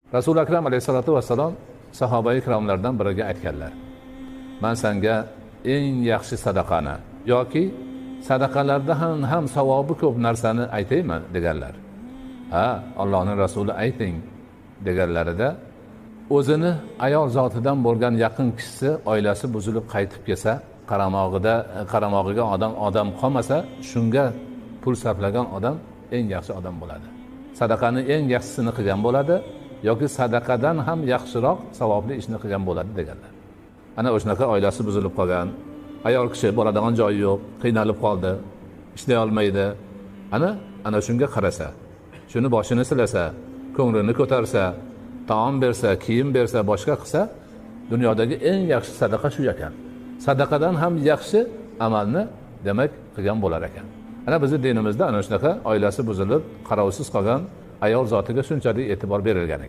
Rasuli akram alayhissalatu vassalom sahoba ikromlardan biriga aytganlar: "Men senga eng yaxshi sadaqani yoki sadaqalarda ham savobi ko'p narsani aytaymi?" deganlar. "Ha, Allohning rasuli ayting" deganlarida, o'zini ayol zotidan bo'lgan yaqin kishisi oilasi buzilib qaytib kelsa, qaramog'iga odam qolmasa, shunga pul sarflagan odam eng yaxshi odam bo'ladi. Sadaqani eng yaxshisini qilgan bo'ladi yoki sadaqadan ham yaxshiroq savobli ishni qilgan bo'ladi deganlar. Ana o'shanaqa oilasi buzilib qolgan, ayol kishi boradigan joyi yo'q, qiynalib qoldi, ishlay olmaydi. Ana shunga qarasa, shuni boshini silasa, ko'nglini ko'tarsa, taom bersa, kiyim bersa, boshqa qilsa, dunyodagi eng yaxshi sadaqa shu ekan. Sadaqadan ham yaxshi amalni demak qilgan bo'lar ekan. Ana bizning dinimizda ana shunaqa oilasi buzilib, qarovsiz qolgan ayol zotiga shunchalik e'tibor berilgan ekan.